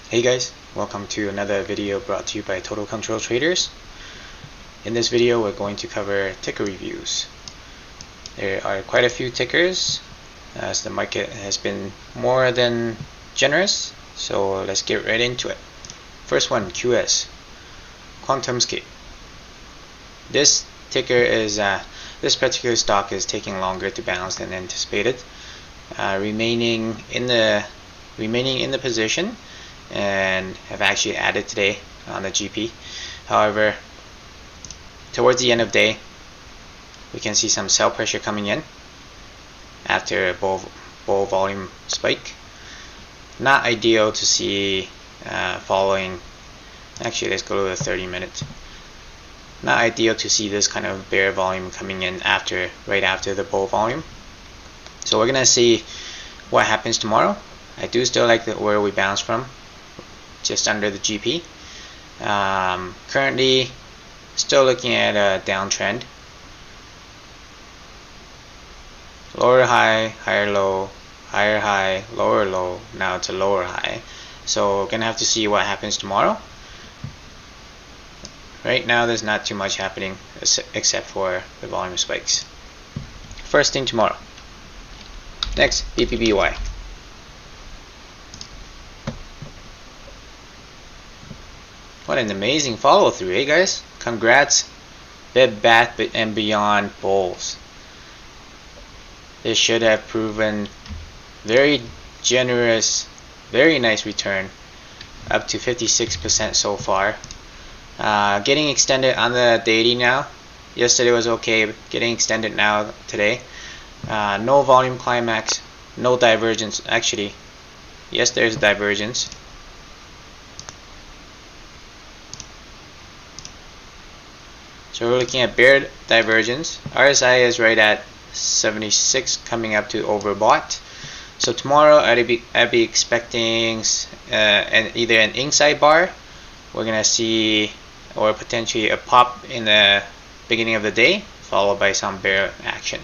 Hey guys, welcome to another video brought to you by Total Control Traders. In this video we're going to cover ticker reviews. There are quite a few tickers as the market has been more than generous, so let's get right into it. First one, QS, QuantumScape. This ticker is this particular stock is taking longer to bounce than anticipated, remaining in the position, and have actually added today on the GP. However, towards the end of the day, we can see some sell pressure coming in after a bull volume spike. Not ideal to see following. Actually, let's go to the 30-minute. Not ideal to see this kind of bear volume coming in right after the bull volume. So we're gonna see what happens tomorrow. I do still like where we bounce from, just under the GP. Currently still looking at a downtrend. Lower high, higher low, higher high, lower low. Now it's a lower high. So we're gonna have to see what happens tomorrow. Right now there's not too much happening except for the volume spikes. First thing tomorrow. Next, BBBY. What an amazing follow through, eh guys? Congrats, Bed Bath and Beyond bulls. This should have proven very generous, very nice return, up to 56% so far. Getting extended on the daily now. Yesterday was okay, getting extended now today. No volume climax, no divergence. Actually, yes, there's divergence. So we're looking at bear divergence. RSI is right at 76, coming up to overbought. So tomorrow I'd be expecting either an inside bar, we're gonna see, or potentially a pop in the beginning of the day, followed by some bear action.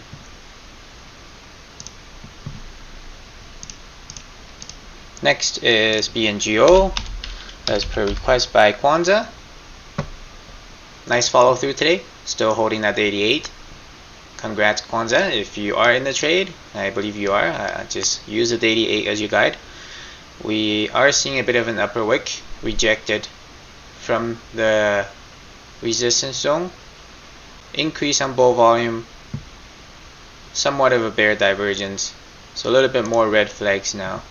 Next is BNGO, as per request by Kwanzaa. Nice follow through today, still holding that 88. Congrats Kwanzaa, if you are in the trade. I believe you are. Just use the 88 as your guide. We are seeing a bit of an upper wick rejected from the resistance zone. Increase on bull volume, somewhat of a bear divergence, so a little bit more red flags now.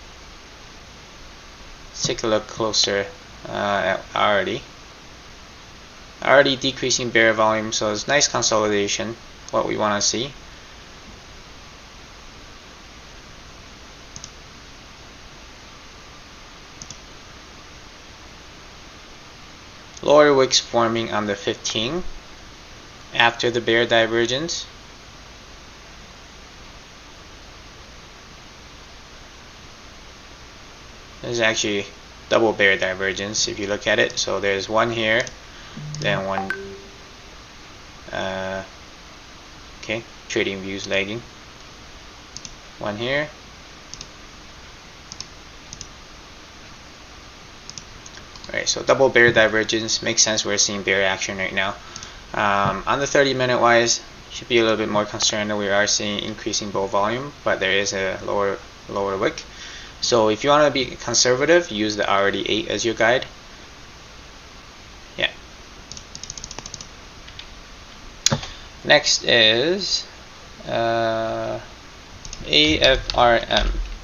Let's take a look closer at already decreasing bear volume, so it's nice consolidation, what we want to see. Lower wicks forming on the 15 after the bear divergence. There's actually double bear divergence if you look at it. So there's one here, then one. Okay, trading views lagging. One here. Alright, so double bear divergence makes sense. We're seeing bear action right now. On the 30-minute wise, should be a little bit more concerned that we are seeing increasing bull volume, but there is a lower wick. So if you want to be conservative, use the already 8 as your guide. Yeah. Next is AFRM.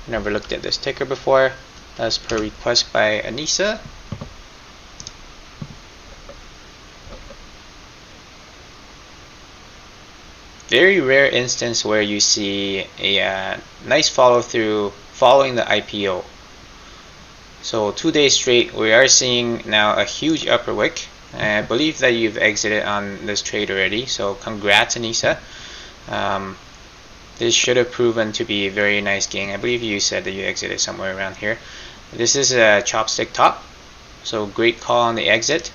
Never looked at this ticker before, as per request by Anissa. Very rare instance where you see a nice follow through following the IPO. So 2 days straight we are seeing now a huge upper wick. I believe that you've exited on this trade already, so congrats Anissa. This should have proven to be a very nice gain. I believe you said that you exited somewhere around here. This is a chopstick top, so great call on the exit.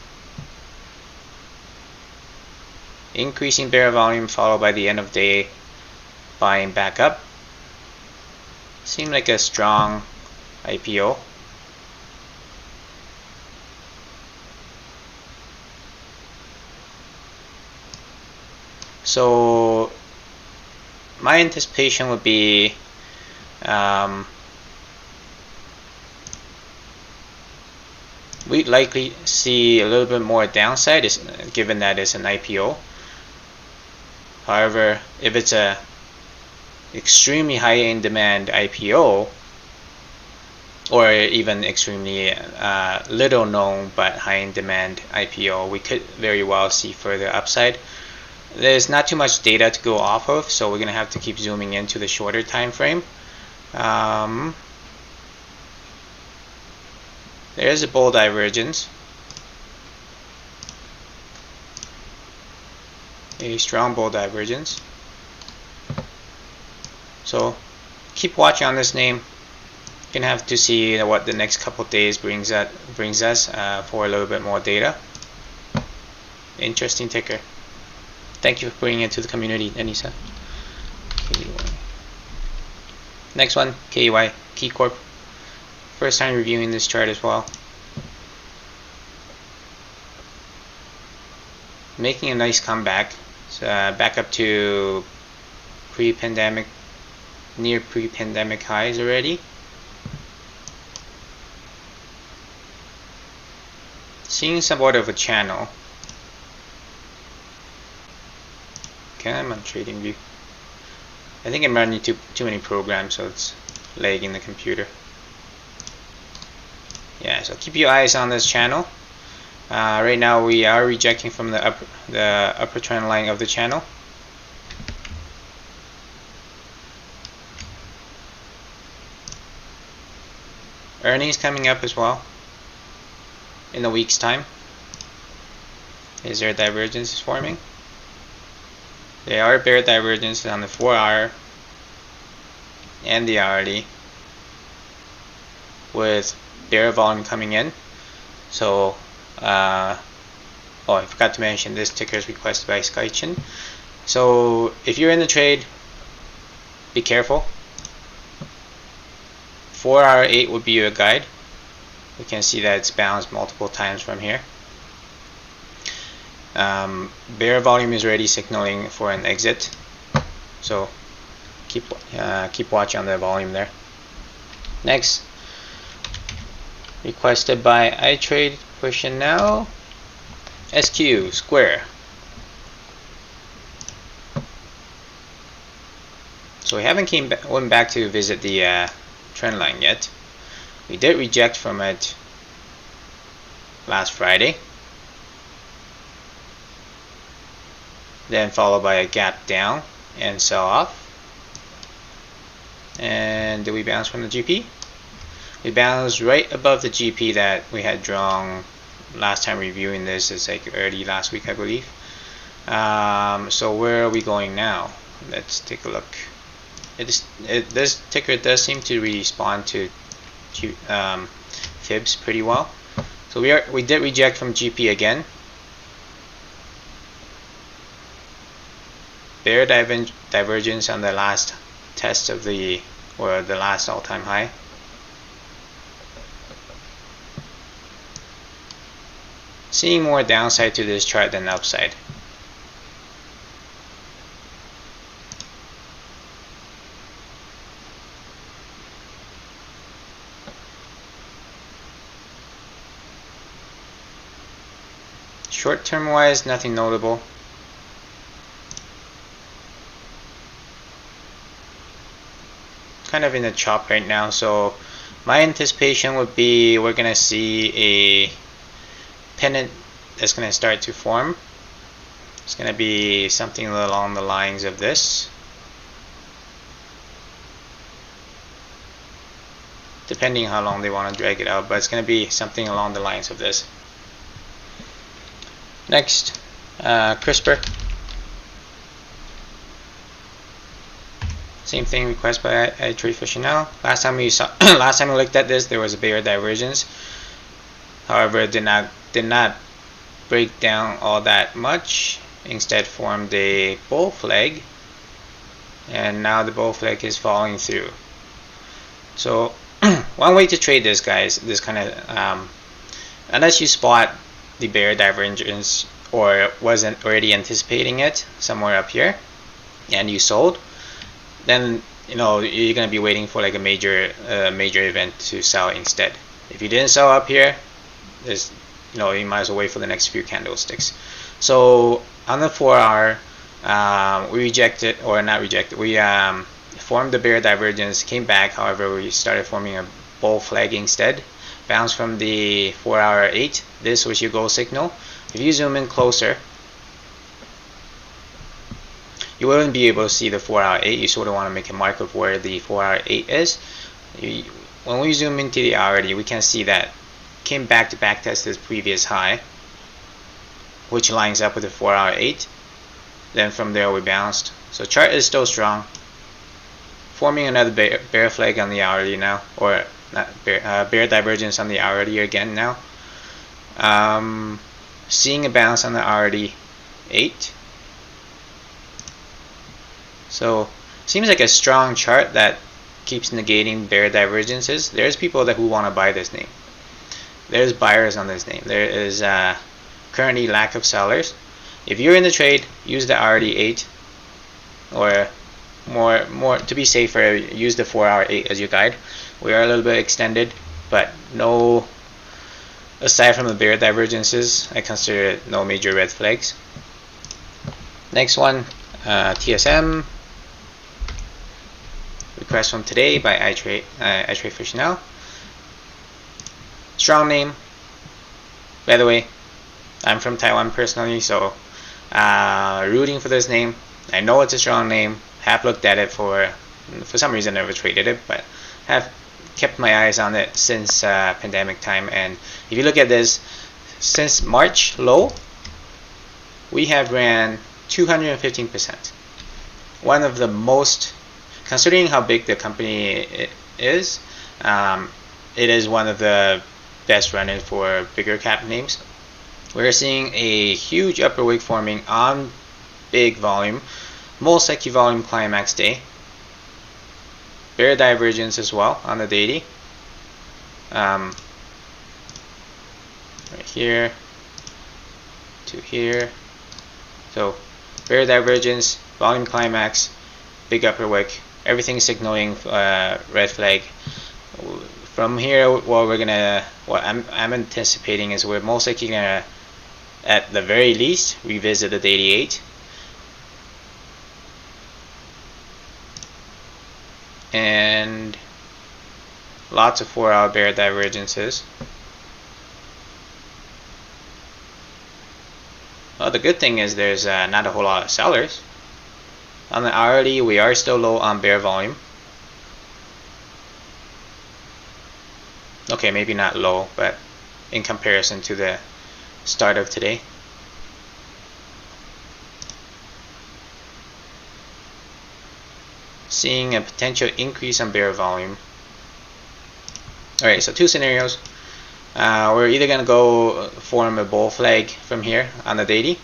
Increasing bear volume followed by the end of day buying back up. Seemed like a strong IPO. So my anticipation would be we'd likely see a little bit more downside, given that it's an IPO. However, if it's a extremely high in demand IPO, or even extremely little known but high in demand IPO, we could very well see further upside. There's not too much data to go off of, so we're going to have to keep zooming into the shorter time frame. There is a bull divergence, a strong bull divergence. So keep watching on this name. You're gonna have to see what the next couple of days brings us for a little bit more data. Interesting ticker. Thank you for bringing it to the community, Anissa. Next one, KEY, Key Corp. First time reviewing this chart as well. Making a nice comeback. So, back up to pre-pandemic, near pre-pandemic highs already. Seeing somewhat of a channel. Okay, I'm on TradingView. I think I'm running too many programs, so it's lagging the computer. Yeah, so keep your eyes on this channel. Right now we are rejecting from the upper trend line of the channel. Earnings coming up as well in a week's time. Is there a divergence forming? There are bear divergences on the 4-hour and the hourly, with bear volume coming in. So oh, I forgot to mention this ticker is requested by Skychin. So if you're in the trade, be careful. 4-hour 8 would be your guide. We can see that it's bounced multiple times from here. Bear volume is already signaling for an exit, so keep watching on the volume there. Next, requested by iTrade question now. SQ Square. So we haven't went back to visit the trend line yet. We did reject from it last Friday, then followed by a gap down and sell off. And did we bounce from the GP? We bounced right above the GP that we had drawn last time reviewing this. It's like early last week, I believe. So where are we going now? Let's take a look. This ticker does seem to respond to fibs pretty well. So we did reject from GP again. Bear divergence on the last test of the last all-time high. Seeing more downside to this chart than upside. Short-term wise, nothing notable. Kind of in the chop right now, so my anticipation would be we're gonna see a pennant that's gonna start to form. It's gonna be something along the lines of this, depending how long they want to drag it out, but it's gonna be something along the lines of this. Next, CRSP. Same thing, request by iTrade for Chanel. Last time we looked at this, there was a bear divergence. However, it did not break down all that much. Instead, formed a bull flag, and now the bull flag is falling through. So, one way to trade this, guys, this kind of unless you spot the bear divergence or wasn't already anticipating it somewhere up here and you sold, then you're going to be waiting for like a major event to sell instead. If you didn't sell up here, there's you might as well wait for the next few candlesticks. So on the 4-hour, we rejected, or not rejected, we formed the bear divergence, came back. However, we started forming a bull flag instead. Bounced from the 4-hour 8. This was your goal signal. If you zoom in closer, you wouldn't be able to see the 4-hour 8. You sort of want to make a mark of where the 4-hour 8 is. When we zoom into the hourly, we can see that came back to back test this previous high, which lines up with the 4-hour 8. Then from there we bounced. So chart is still strong. Forming another bear flag on the hourly now, or not bear divergence on the hourly again now. Seeing a bounce on the hourly 8. So seems like a strong chart that keeps negating bear divergences. There's people who want to buy this name. There's buyers on this name. There is currently lack of sellers. If you're in the trade, use the hourly 8, or more to be safer, use the 4-hour 8 as your guide. We are a little bit extended, but no, aside from the bear divergences, I consider it no major red flags. Next one, TSM. Request from today by iTrade for now. Strong name. By the way, I'm from Taiwan personally, so rooting for this name. I know it's a strong name. Have looked at it for some reason, never traded it, but have kept my eyes on it since pandemic time. And if you look at this, since March low, we have ran 215%. One of the most, considering how big the company is, it is one of the best running for bigger cap names. We're seeing a huge upper wick forming on big volume, most likely volume climax day. Bear divergence as well on the daily. Right here to here. So bear divergence, volume climax, big upper wick, everything signaling red flag. From here, what I'm anticipating is we're most likely gonna, at the very least, revisit the daily 8. And lots of 4-hour bear divergences. Well, the good thing is there's not a whole lot of sellers. On the hourly, we are still low on bear volume. Okay, maybe not low, but in comparison to the start of today. Seeing a potential increase on bear volume. Alright, so two scenarios. We're either going to go form a bull flag from here on the daily,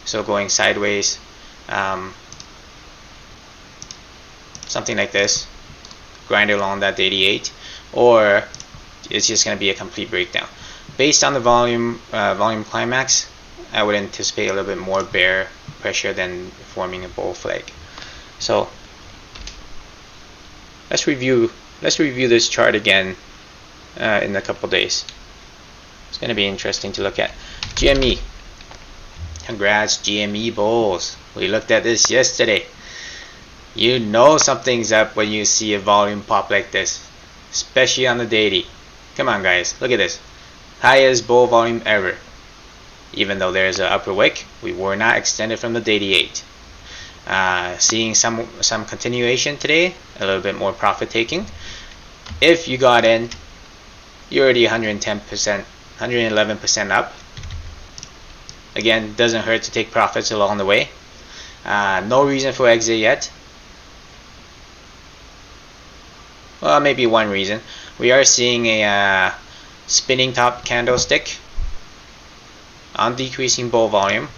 so going sideways, something like this, grind along that daily 8, or it's just going to be a complete breakdown. Based on the volume climax, I would anticipate a little bit more bear pressure than forming a bull flag. So let's review this chart again in a couple days. It's going to be interesting to look at. GME. Congrats, GME bulls. We looked at this yesterday. You know something's up when you see a volume pop like this, especially on the daily. Come on, guys, look at this. Highest bull volume ever. Even though there's an upper wick, we were not extended from the daily 8. Seeing some continuation today, a little bit more profit taking. If you got in, you're already 110%, 111% up. Again, doesn't hurt to take profits along the way. No reason for exit yet. Well, maybe one reason. We are seeing a spinning top candlestick on decreasing bull volume.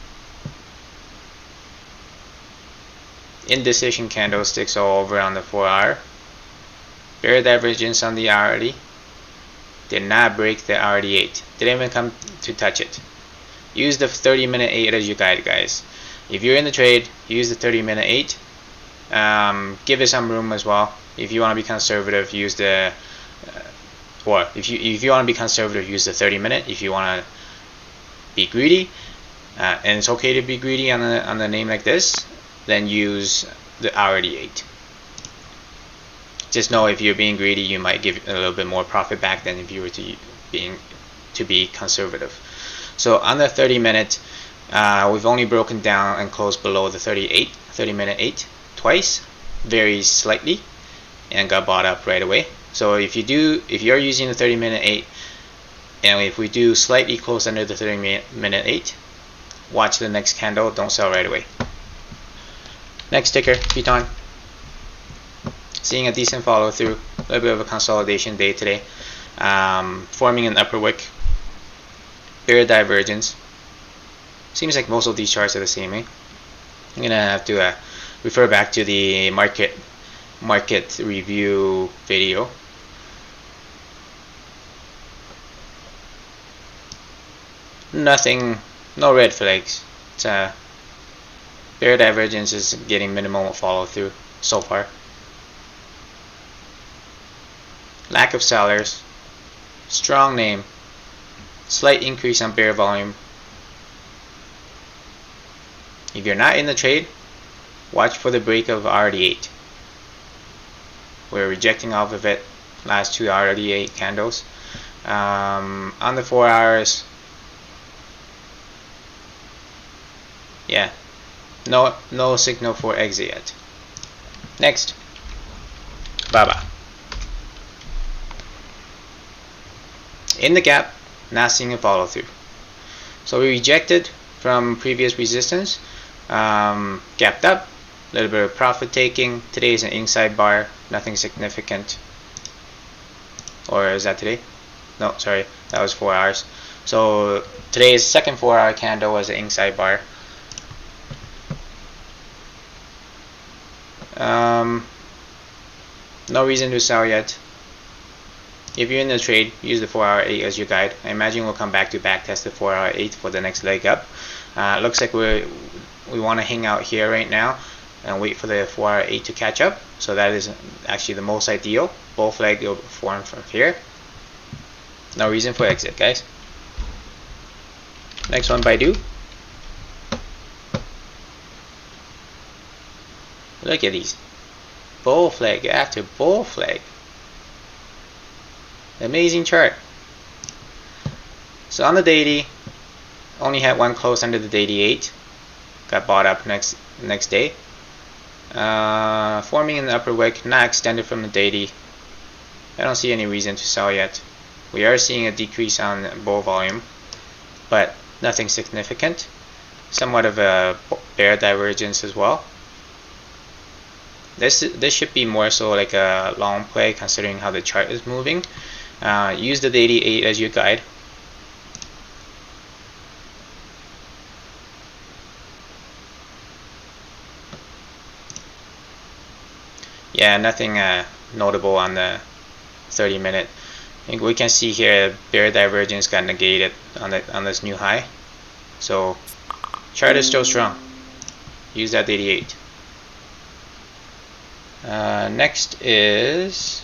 Indecision candlesticks all over on the 4-hour. Bear divergence on the hourly. Did not break the hourly 8. Didn't even come to touch it. use the 30-minute 8 as your guide, guys. If you're in the trade, use the 30-minute 8. Give it some room as well. If you want to be conservative, use the or if you want to be conservative, use the 30-minute. If you want to be greedy, and it's okay to be greedy on a name like this, then use the hourly 8. Just know if you're being greedy, you might give a little bit more profit back than if you were to be conservative. So on the 30-minute, we've only broken down and closed below the 30-minute 8 twice, very slightly, and got bought up right away. So if you're using the 30-minute 8, and if we do slightly close under the 30-minute 8, watch the next candle, don't sell right away. Next ticker, PTON. Seeing a decent follow through, a little bit of a consolidation day today, forming an upper wick, bear divergence. Seems like most of these charts are the same, eh? I'm gonna have to refer back to the market review video. Nothing, no red flags. It's bear divergence is getting minimal follow through so far. Lack of sellers, strong name, slight increase on bear volume. If you're not in the trade, watch for the break of RD8. We're rejecting off of it last two RD8 candles. On the 4 hours, yeah, no signal for exit yet. Next, BABA. In the gap, not seeing a follow through. So we rejected from previous resistance, gapped up, a little bit of profit taking. Today is an inside bar, nothing significant. Or is that today? No, sorry, that was 4 hours. So today's second 4-hour candle was an inside bar. No reason to sell yet. If you're in the trade, use the 4-hour 8 as your guide. I imagine we'll come back to backtest the 4-hour 8 for the next leg up. Looks like we want to hang out here right now and wait for the 4-hour 8 to catch up. So that is actually the most ideal. Both legs will form from here. No reason for exit, guys. Next one, BIDU. Look at these. Bull flag after bull flag. Amazing chart. So on the daily, only had one close under the daily 8. Got bought up next day. Forming an upper wick, not extended from the daily. I don't see any reason to sell yet. We are seeing a decrease on bull volume, but nothing significant. Somewhat of a bear divergence as well. This should be more so like a long play considering how the chart is moving. Use the daily 8 as your guide. Yeah, nothing notable on the 30-minute. I think we can see here bear divergence got negated on this new high. So chart is still strong. Use that daily 8. Next is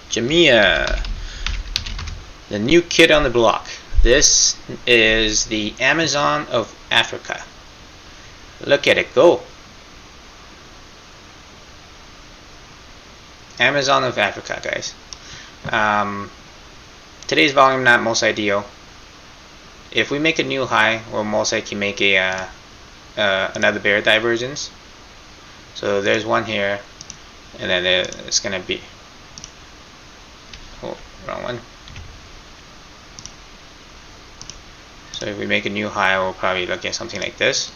JMIA, the new kid on the block. This is the Amazon of Africa. Look at it go. Amazon of Africa, guys. Today's volume not most ideal. If we make a new high, we'll most likely make a another bear divergence. So there's one here, and then it's gonna be, oh, wrong one. So if we make a new high, we'll probably look at something like this.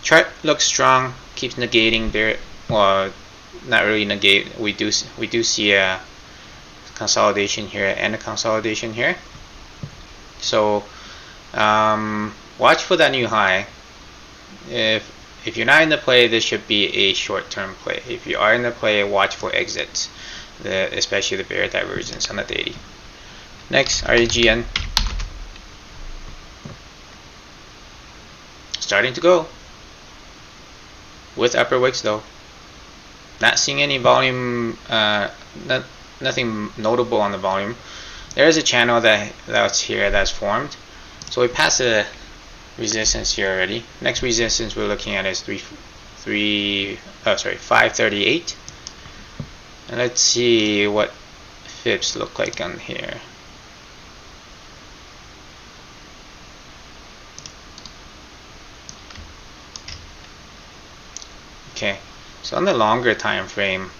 Chart looks strong, keeps negating bear, well, not really negate. We do see a consolidation here and a consolidation here. So watch for that new high. If you're not in the play, this should be a short-term play. If you are in the play, watch for exits, especially the bear divergence on the daily. Next, REGN. starting to go with upper wicks though. Not seeing any volume, nothing notable on the volume. There is a channel that's here that's formed. So we passed the resistance here already. Next resistance we're looking at is 538. And let's see what fibs look like on here. Okay, so on the longer time frame,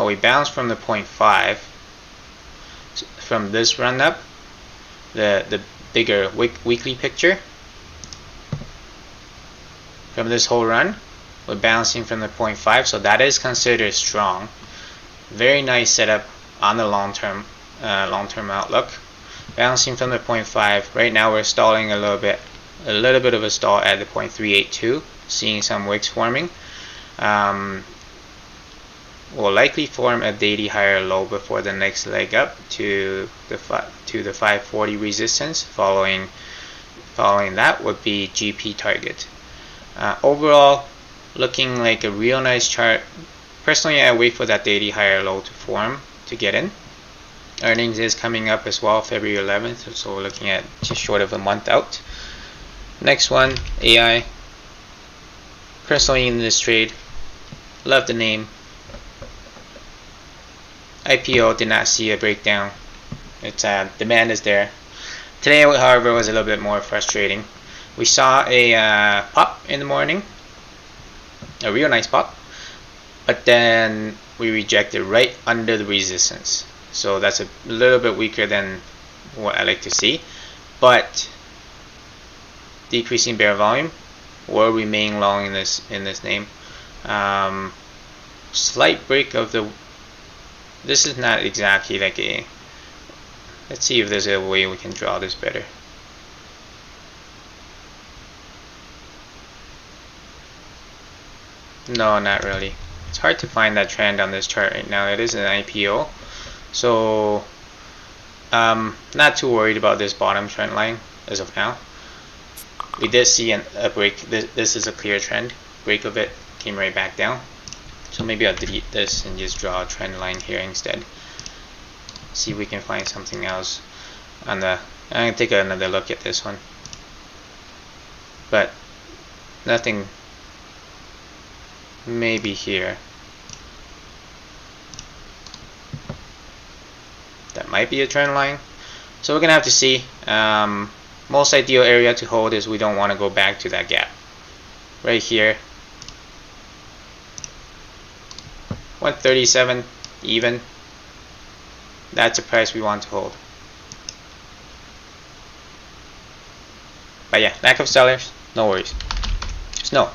we bounced from the 0.5 from this run up, the bigger weekly picture. From this whole run, we're bouncing from the 0.5, so that is considered strong. Very nice setup on the long-term outlook. Bouncing from the 0.5. Right now we're stalling a little bit of a stall at the 0.382, seeing some wicks forming. Will likely form a daily higher low before the next leg up to the 540 resistance. Following that would be GP target. Overall, looking like a real nice chart. Personally, I wait for that daily higher low to form to get in. Earnings is coming up as well, February 11th, so we're looking at just short of a month out. Next one, AI. Personally in this trade, love the name. IPO did not see a breakdown. It's demand is there. Today, however, was a little bit more frustrating. We saw a pop in the morning, a real nice pop, but then we rejected right under the resistance. So that's a little bit weaker than what I like to see, but decreasing bear volume will remain long in this name. Slight break of the. This is not exactly like a. Let's see if there's a way we can draw this better. No, not really. It's hard to find that trend on this chart right now. It is an IPO, so not too worried about this bottom trend line as of now. We did see a break. This is a clear trend. Break of it came right back down. So maybe I'll delete this and just draw a trend line here instead. See if we can find something else on the. I'm gonna take another look at this one, but nothing. Maybe here. That might be a trend line. So we're gonna have to see. Most ideal area to hold is we don't want to go back to that gap. Right here. 137 even. That's a price we want to hold. But yeah, lack of sellers, no worries. Just no.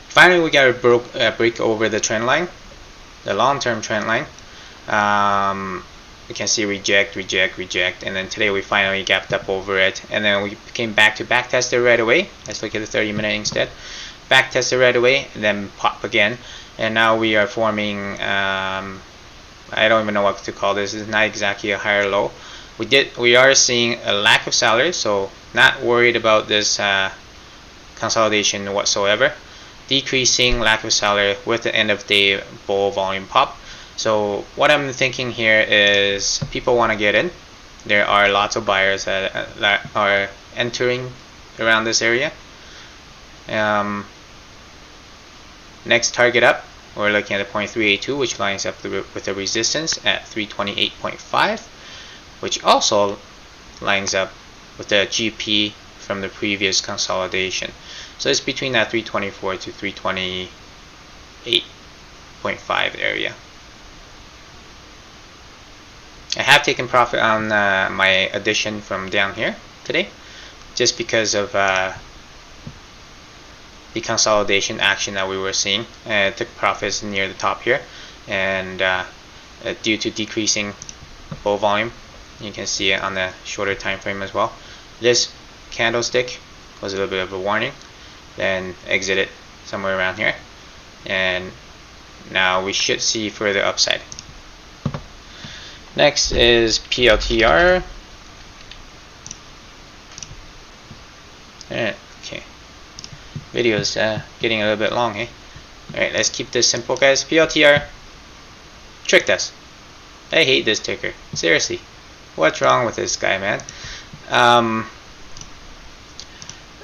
Finally, we got a break over the trend line, the long-term trend line. You can see reject, and then today we finally gapped up over it, and then we came back to back test it right away. Let's look at the 30-minute instead. Back test it right away, and then pop again, and now we are forming. I don't even know what to call this. It's not exactly a higher low. We are seeing a lack of sellers, so not worried about this consolidation whatsoever. Decreasing lack of seller with the end of day bull volume pop. So what I'm thinking here is people want to get in. There are lots of buyers that are entering around this area. Next target up, we're looking at a 0.382, which lines up with the resistance at 328.5, which also lines up with the GP from the previous consolidation. So it's between that 324 to 328.5 area. I have taken profit on my addition from down here today, just because of the consolidation action that we were seeing. I took profits near the top here, and due to decreasing bull volume, you can see it on the shorter time frame as well. This candlestick was a little bit of a warning, then exited somewhere around here, and now we should see further upside. Next is PLTR. Alright, okay. Video's getting a little bit long, eh? Alright, let's keep this simple, guys. PLTR tricked us. I hate this ticker. Seriously. What's wrong with this guy, man?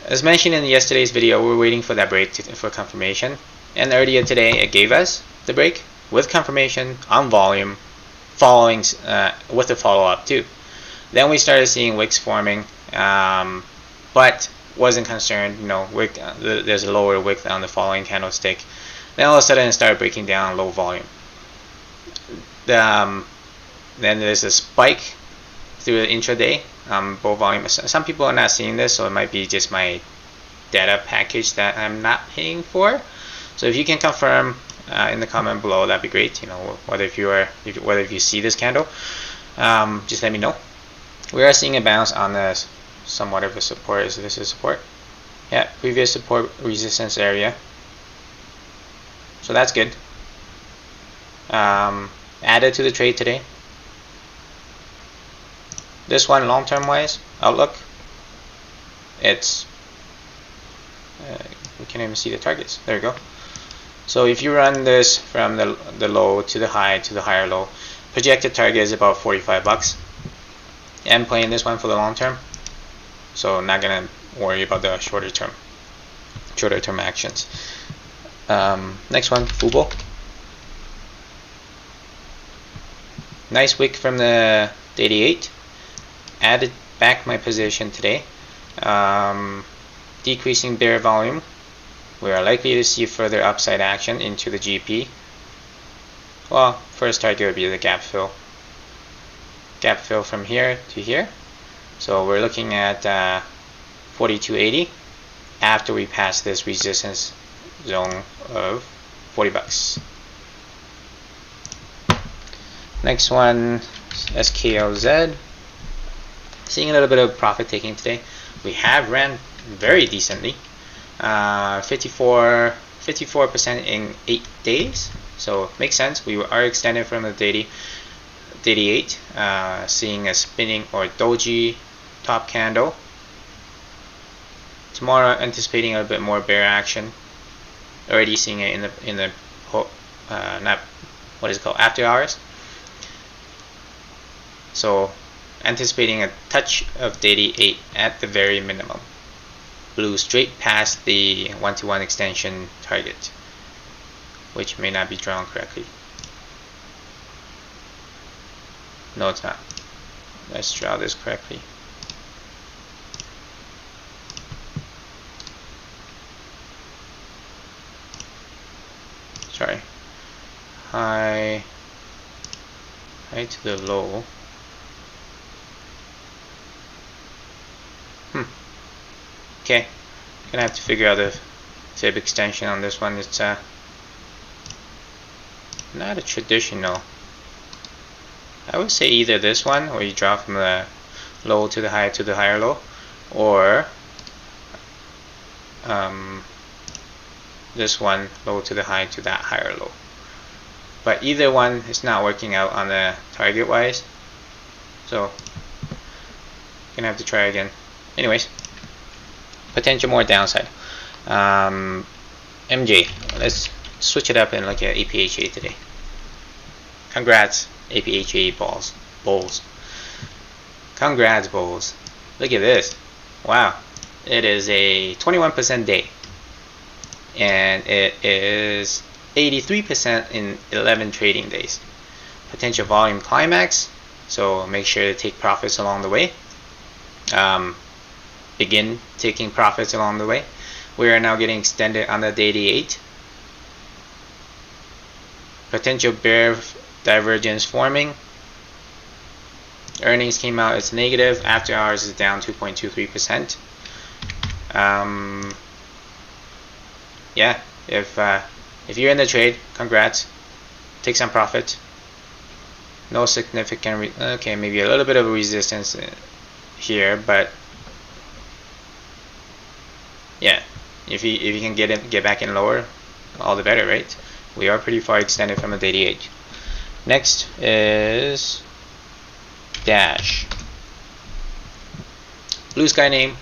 As mentioned in yesterday's video, we're waiting for that break for confirmation. And earlier today, it gave us the break with confirmation on volume, following with the follow-up too. Then we started seeing wicks forming, but wasn't concerned. You know, wick, there's a lower wick on the following candlestick. Then all of a sudden, it started breaking down low volume. Then there's a spike through the intraday. Bull volume. Some people are not seeing this, so it might be just my data package that I'm not paying for. So if you can confirm in the comment below, that'd be great. You know, whether you see this candle, just let me know. We are seeing a bounce on the somewhat of a support. Is this a support? Yeah, previous support resistance area. So that's good. Added to the trade today. This one, long-term wise outlook, it's we can't even see the targets. There we go. So if you run this from the low to the high to the higher low, projected target is about $45. I'm playing this one for the long term, so not gonna worry about the shorter term actions. Next one, FUBO. Nice wick from the 88. Added back my position today. Decreasing bear volume. We are likely to see further upside action into the GP. Well, first target would be the gap fill. Gap fill from here to here. So we're looking at 42.80 after we pass this resistance zone of $40. Next one, SKLZ. Seeing a little bit of profit taking today. We have ran very decently. 54% in 8 days. So makes sense. We are extended from the 88. Seeing a spinning or doji top candle. Tomorrow anticipating a little bit more bear action. Already seeing it in the not what is it called, after hours. So anticipating a touch of 88 at the very minimum. Blew straight past the 1-to-1 extension target, which may not be drawn correctly. No, it's not. Let's draw this correctly. Sorry. High to the low. Okay, gonna have to figure out the fib extension on this one. It's not a traditional. I would say either this one, where you draw from the low to the higher low, or this one, low to the high to that higher low. But either one is not working out on the target wise, so gonna have to try again. Anyways. Potential more downside. MJ, let's switch it up and look at APHA today. Congrats, APHA bulls. Congrats, bulls. Look at this. Wow. It is a 21% day. And it is 83% in 11 trading days. Potential volume climax. So make sure to take profits along the way. Begin taking profits along the way. We are now getting extended on the 88. Potential bear divergence forming. Earnings came out, it's negative. After hours is down 2.23%. Yeah, if you're in the trade, congrats. Take some profit. No significant, okay, maybe a little bit of a resistance here, but yeah, if you can get back in lower, all the better, right? We are pretty far extended from the 88. Next is Dash. Blue sky name,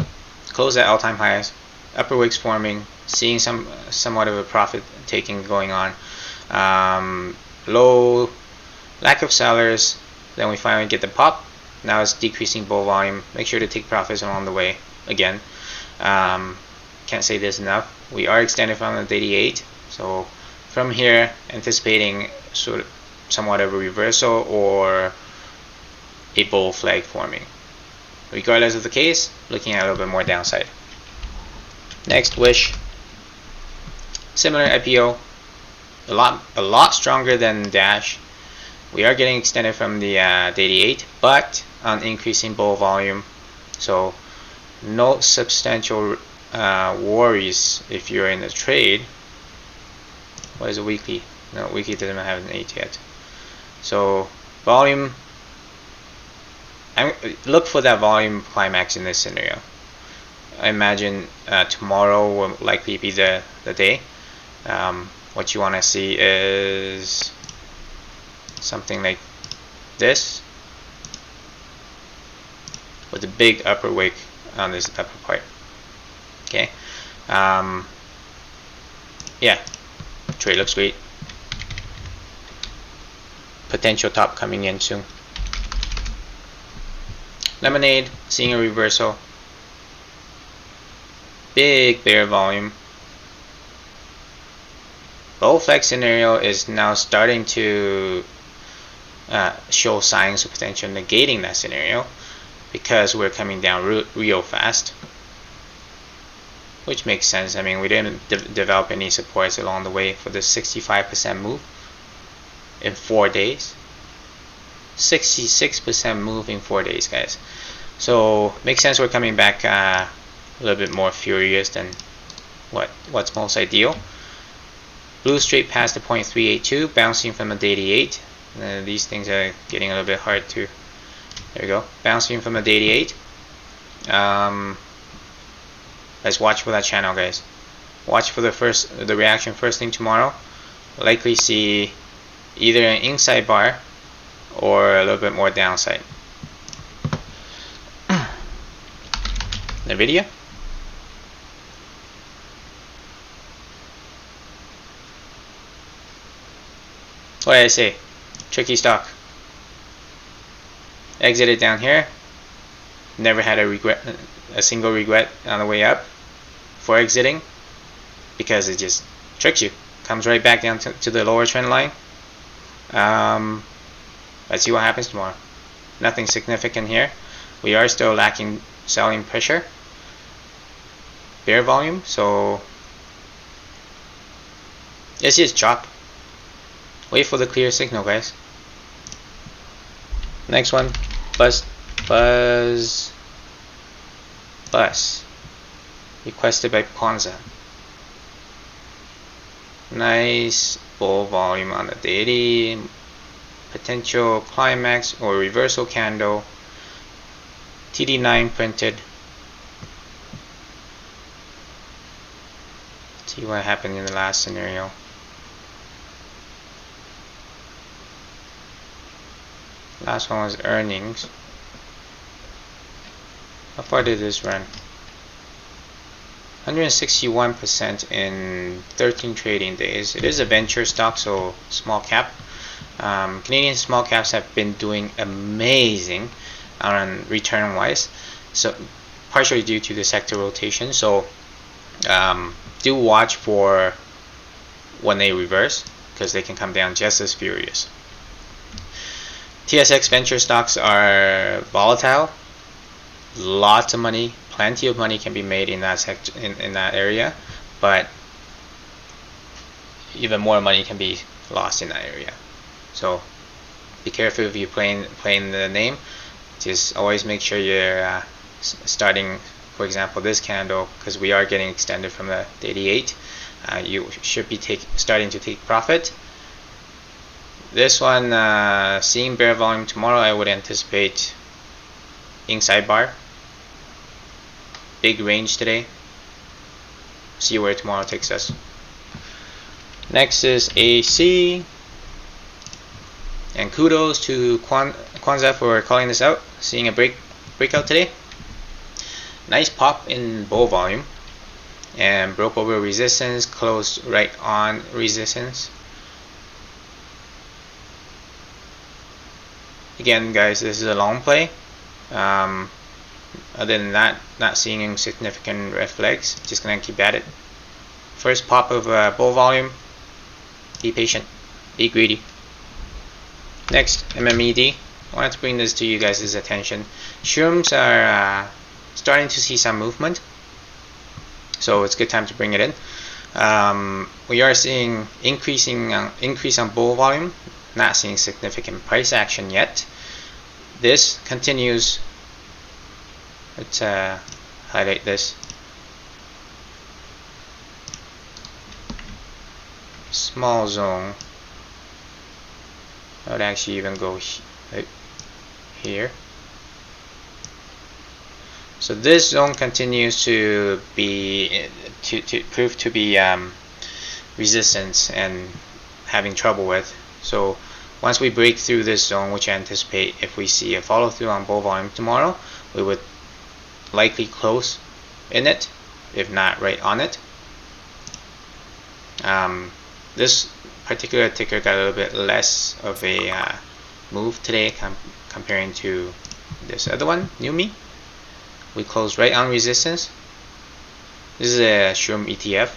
closed at all-time highs, upper wicks forming, seeing somewhat of a profit taking going on, low, lack of sellers. Then we finally get the pop. Now it's decreasing bull volume. Make sure to take profits along the way. Again, can't say this enough. We are extended from the 88, so from here anticipating sort of somewhat of a reversal or a bull flag forming. Regardless of the case, looking at a little bit more downside. Next, Wish. Similar IPO, a lot stronger than Dash. We are getting extended from the 88, but on increasing bull volume, so no substantial worries if you're in the trade. What is a weekly? No, weekly doesn't have an 8 yet. So volume, look for that volume climax in this scenario. I imagine tomorrow will likely be the day. What you want to see is something like this with a big upper wick on this upper part. Okay. Yeah, trade looks great. Potential top coming in soon. Lemonade seeing a reversal. Big bear volume. Bull flag scenario is now starting to show signs of potential negating that scenario because we're coming down real fast, which makes sense. I mean, we didn't develop any supports along the way for the 65% move in 4 days. 66% move in 4 days, guys. So makes sense we're coming back a little bit more furious than what's most ideal. Blue straight past the 0.382, bouncing from the 88. These things are getting a little bit hard to. There we go, bouncing from the 88. Let's watch for that channel, guys. Watch for the reaction first thing tomorrow. Likely see either an inside bar or a little bit more downside. NVDA. What did I say? Tricky stock. Exited down here. Never had a single regret on the way up for exiting, because it just tricks you. Comes right back down to the lower trend line. Let's see what happens tomorrow. Nothing significant here. We are still lacking selling pressure, bear volume, so it's just chop. Wait for the clear signal, guys. Next one, BUS. Requested by Kwanzaa. Nice bull volume on the daily. Potential climax or reversal candle. TD9 printed. Let's see what happened in the last scenario. Last one was earnings. How far did this run? 161% in 13 trading days. It is a venture stock, so small cap. Canadian small caps have been doing amazing on return wise, so partially due to the sector rotation. So do watch for when they reverse, because they can come down just as furious. TSX venture stocks are volatile. Lots of money, plenty of money can be made in that sector, in that area, but even more money can be lost in that area. So be careful if you're playing the name. Just always make sure you're starting, for example, this candle, because we are getting extended from the 88. You should be starting to take profit. This one, seeing bear volume tomorrow, I would anticipate inside bar. Big range today. See where tomorrow takes us. Next is AC. And kudos to Kwanzaa for calling this out. Seeing a breakout today. nice pop in bull volume and broke over resistance, closed right on resistance. Again, guys, this is a long play. Other than that, not seeing significant red flags. Just gonna keep at it. First pop of bull volume. Be patient. Be greedy. Next, MMED. I wanted to bring this to you guys' attention. Shrooms are starting to see some movement, so it's a good time to bring it in. We are seeing increase on bull volume. Not seeing significant price action yet. This continues. Let's highlight this. Small zone. I would actually even go here. So this zone continues to be prove to be resistance and having trouble with. So once we break through this zone, which I anticipate if we see a follow through on bull volume tomorrow, we would likely close in it, if not right on it. This particular ticker got a little bit less of a move today comparing to this other one, NVDA. We closed right on resistance. This is a shroom ETF,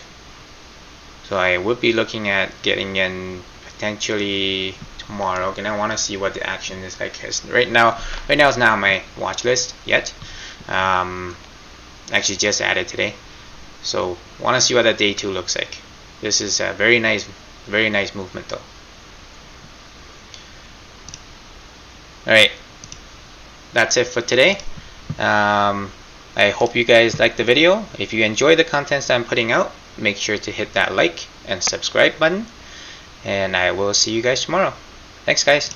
so I would be looking at getting in potentially tomorrow. And I want to see what the action is like. Right now it's not on my watch list yet. Actually just added today, so want to see what that day 2 looks like. This is a very nice movement though. Alright, that's it for today. I hope you guys liked the video. If you enjoy the contents that I'm putting out, make sure to hit that like and subscribe button, and I will see you guys tomorrow. Thanks, guys.